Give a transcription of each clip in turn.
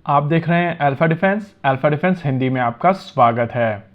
आप देख रहे हैं अल्फा डिफेंस हिंदी में आपका स्वागत है।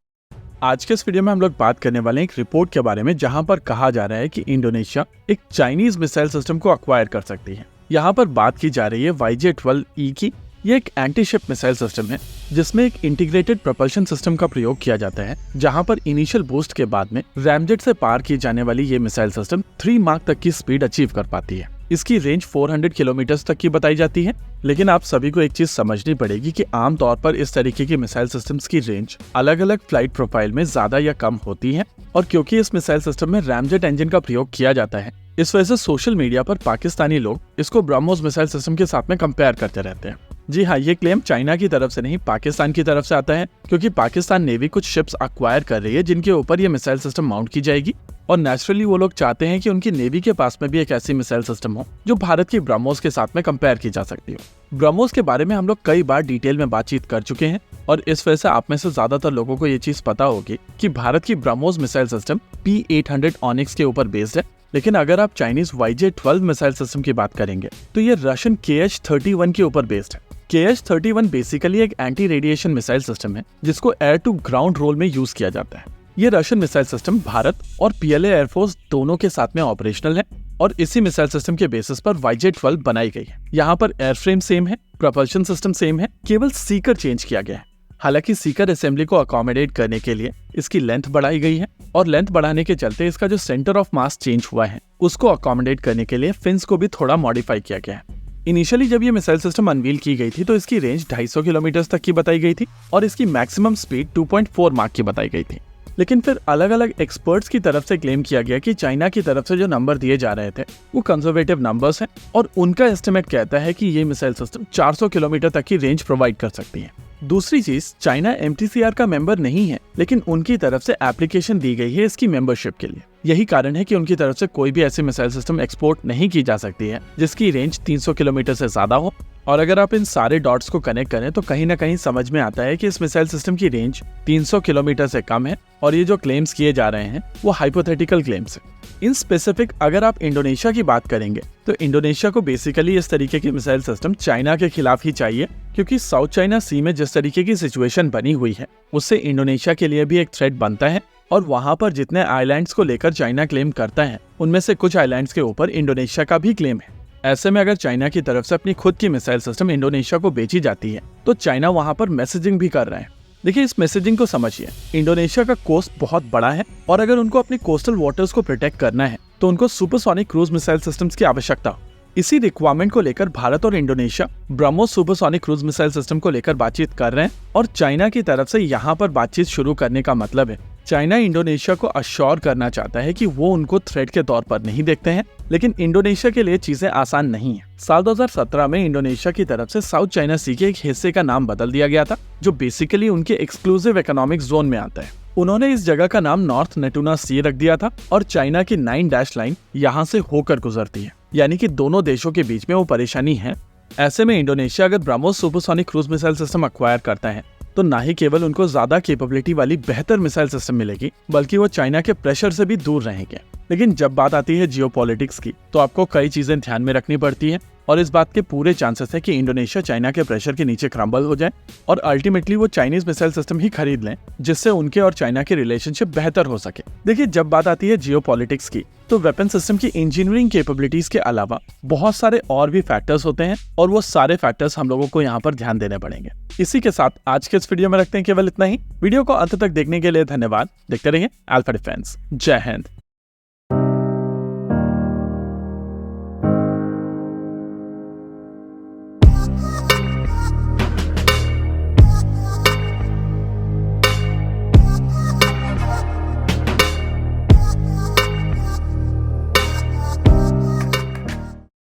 आज के इस वीडियो में हम लोग बात करने वाले हैं एक रिपोर्ट के बारे में जहां पर कहा जा रहा है कि इंडोनेशिया एक चाइनीज मिसाइल सिस्टम को अक्वायर कर सकती है। यहां पर बात की जा रही है YJ-12E की। ये एक एंटी शिप मिसाइल सिस्टम है जिसमें एक इंटीग्रेटेड प्रोपल्शन सिस्टम का प्रयोग किया जाता है, जहां पर इनिशियल बूस्ट के बाद में रैमजेट से पार की जाने वाली ये मिसाइल सिस्टम 3 माक तक की स्पीड अचीव कर पाती है। इसकी रेंज 400 किलोमीटर तक की बताई जाती है। लेकिन आप सभी को एक चीज समझनी पड़ेगी कि आमतौर पर इस तरीके की मिसाइल सिस्टम्स की रेंज अलग अलग फ्लाइट प्रोफाइल में ज्यादा या कम होती है, और क्योंकि इस मिसाइल सिस्टम में रैमजेट इंजन का प्रयोग किया जाता है, इस वजह से सोशल मीडिया पर पाकिस्तानी लोग इसको ब्रह्मोस मिसाइल सिस्टम के साथ में कंपेयर करते रहते हैं। जी हाँ, ये क्लेम चाइना की तरफ से नहीं, पाकिस्तान की तरफ से आता है, क्योंकि पाकिस्तान नेवी कुछ शिप्स अक्वायर कर रही है जिनके ऊपर ये मिसाइल सिस्टम माउंट की जाएगी, और नेचुरली वो लोग चाहते हैं कि उनकी नेवी के पास में भी एक ऐसी मिसाइल सिस्टम हो जो भारत की ब्रह्मोस के साथ में कंपेयर की जा सकती हो। ब्रह्मोस के बारे में हम लोग कई बार डिटेल में बातचीत कर चुके हैं, और इस वजह से आप में से ज्यादातर लोगों को ये चीज पता होगी कि भारत की BrahMos missile system P-800 onyx के ऊपर बेस्ड है। लेकिन अगर आप चाइनीज YJ-12 मिसाइल सिस्टम की बात करेंगे तो ये रशियन KH-31 के ऊपर बेस्ड है। KH-31 बेसिकली एक एंटी रेडिएशन मिसाइल सिस्टम है जिसको एयर टू ग्राउंड रोल में यूज किया जाता है। ये रशियन मिसाइल सिस्टम भारत और PLA एयरफोर्स दोनों के साथ में ऑपरेशनल है, और इसी मिसाइल सिस्टम के बेसिस पर YJ-12 बनाई गई है। यहाँ पर एयरफ्रेम सेम है, प्रोपल्शन सिस्टम सेम है, केवल सीकर चेंज किया गया है। हालांकि सीकर असेंबली को अकोमोडेट करने के लिए इसकी लेंथ बढ़ाई गई है, और लेंथ बढ़ाने के चलते इसका जो सेंटर ऑफ मास चेंज हुआ है उसको अकोमोडेट करने के लिए फिन्स को भी थोड़ा मॉडिफाई किया गया है। इनिशियली जब ये मिसाइल सिस्टम अनवील की गई थी तो इसकी रेंज 250 किलोमीटर तक की बताई गई थी, और इसकी मैक्सिमम स्पीड 2.4 माक की बताई गई थी। लेकिन फिर अलग अलग एक्सपर्ट्स की तरफ से क्लेम किया गया कि चाइना की तरफ से जो नंबर दिए जा रहे थे वो कंजर्वेटिव नंबर्स हैं, और उनका एस्टिमेट कहता है कि ये मिसाइल सिस्टम 400 किलोमीटर तक की रेंज प्रोवाइड कर सकती है। दूसरी चीज, चाइना MTCR का मेंबर नहीं है, लेकिन उनकी तरफ से एप्लीकेशन दी गई है इसकी मेंबरशिप के लिए। यही कारण है कि उनकी तरफ से कोई भी ऐसी मिसाइल सिस्टम एक्सपोर्ट नहीं की जा सकती है जिसकी रेंज 300 किलोमीटर से ज्यादा हो। और अगर आप इन सारे डॉट्स को कनेक्ट करें तो कहीं ना कहीं समझ में आता है कि इस मिसाइल सिस्टम की रेंज 300 किलोमीटर से कम है, और ये जो क्लेम्स किए जा रहे हैं वो हाइपोथेटिकल क्लेम्स है। इन स्पेसिफिक अगर आप इंडोनेशिया की बात करेंगे तो इंडोनेशिया को बेसिकली इस तरीके की मिसाइल सिस्टम चाइना के खिलाफ ही चाहिए, क्योंकि साउथ चाइना सी में जिस तरीके की सिचुएशन बनी हुई है उससे इंडोनेशिया के लिए भी एक थ्रेट बनता है, और वहां पर जितने आइलैंड्स को लेकर चाइना क्लेम करता है उनमें से कुछ आइलैंड्स के ऊपर इंडोनेशिया का भी क्लेम है। ऐसे में अगर चाइना की तरफ से अपनी खुद की मिसाइल सिस्टम इंडोनेशिया को बेची जाती है तो चाइना वहां पर मैसेजिंग भी कर रहा है। देखिए, इस मैसेजिंग को समझिए। इंडोनेशिया का कोस्ट बहुत बड़ा है, और अगर उनको अपने कोस्टल वाटर्स को प्रोटेक्ट करना है तो उनको सुपरसोनिक क्रूज मिसाइल सिस्टम्स की आवश्यकता हो। इसी रिक्वायरमेंट को लेकर भारत और Indonesia BrahMos supersonic cruise missile system को लेकर बातचीत कर रहे हैं, और चाइना की तरफ से यहाँ पर बातचीत शुरू करने का मतलब है चाइना इंडोनेशिया को अश्योर करना चाहता है कि वो उनको थ्रेट के तौर पर नहीं देखते हैं। लेकिन इंडोनेशिया के लिए चीजें आसान नहीं है। साल 2017 में इंडोनेशिया की तरफ से साउथ चाइना सी के एक हिस्से का नाम बदल दिया गया था, जो बेसिकली उनके एक्सक्लूसिव इकोनॉमिक जोन में आता है। उन्होंने इस जगह का नाम नॉर्थ नेटुना सी रख दिया था, और चाइना की 9 डैश लाइन यहाँ से होकर गुजरती है, यानी कि दोनों देशों के बीच में वो परेशानी है। ऐसे में इंडोनेशिया अगर BrahMos supersonic cruise missile system acquire करता है तो ना ही केवल उनको ज्यादा कैपेबिलिटी वाली बेहतर मिसाइल सिस्टम मिलेगी, बल्कि वो चाइना के प्रेशर से भी दूर रहेंगे। लेकिन जब बात आती है जियोपॉलिटिक्स की तो आपको कई चीजें ध्यान में रखनी पड़ती है, और इस बात के पूरे चांसेस है कि इंडोनेशिया चाइना के प्रेशर के नीचे क्रम्बल हो जाए, और अल्टीमेटली वो चाइनीज मिसाइल सिस्टम ही खरीद लें, जिससे उनके और चाइना के रिलेशनशिप बेहतर हो सके। देखिए, जब बात आती है जियोपॉलिटिक्स की तो वेपन सिस्टम की इंजीनियरिंग कैपेबिलिटीज के अलावा बहुत सारे और भी फैक्टर्स होते हैं, और वो सारे फैक्टर्स हम लोगों को यहाँ पर ध्यान देने पड़ेंगे। इसी के साथ आज के इस वीडियो में रखते हैं केवल इतना ही। वीडियो को अंत तक देखने के लिए धन्यवाद। देखते रहिए अल्फा डिफेंस। जय हिंद।